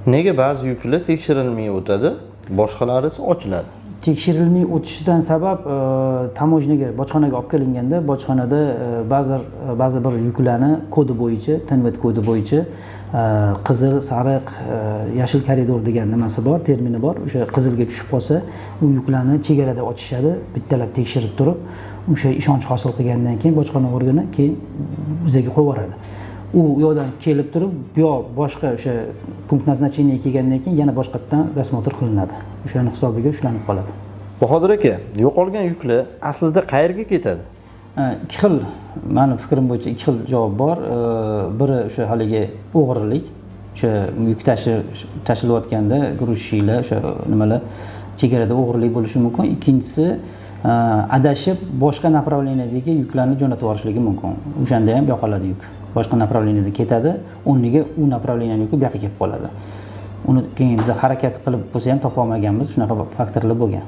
Nega ba'zi yuklar tekshirilmay o'tadi, boshqalari esa ochiladi? Tekshirilmay o'tishidan sabab tamojnaga, bojxonaga olib kelinganda, bojxonada ba'zi bir yuklarni kodi bo'yicha, TNVT kodi bo'yicha qizil, sariq, yashil koridor degan nimasi bor, termini bor. O'sha qizilga tushib qolsa, u yuklarni chegarada ochishadi, bittalab tekshirib turib, o'sha ishonch hosil qilgandan keyin bojxona organi keyin bizga qo'yib yuboradi. U yoqdan kelib turib, bu yoq boshqa o'sha punkt назначения kelgandan keyin yana boshqatdan dosмотр qilinadi. O'shani hisobiga ushlanib qoladi. Bahodir aka, yo'qolgan yuklar aslida qayerga ketadi? Ikki xil, meni fikrim bo'yicha ikki xil javob bor. Biri o'sha haligi o'g'rilik, o'sha yuk tashilayotganda грузчиlar, o'sha nimalar chegarada o'g'rilik bo'lishi mumkin. Ikkinchisi adashib boshqa направлениядagi yuklarni jo'natib yuborishligi mumkin. O'shanda ham yo'qoladi yuk. Boshqa направленияda ketadi, o'rniga u направлениyaning yuki bu yoqqa kelib qoladi. Uni keyin biz harakat qilib bo'lsa ham topa olmaganmiz, shunaqa faktorlar bo'lgan.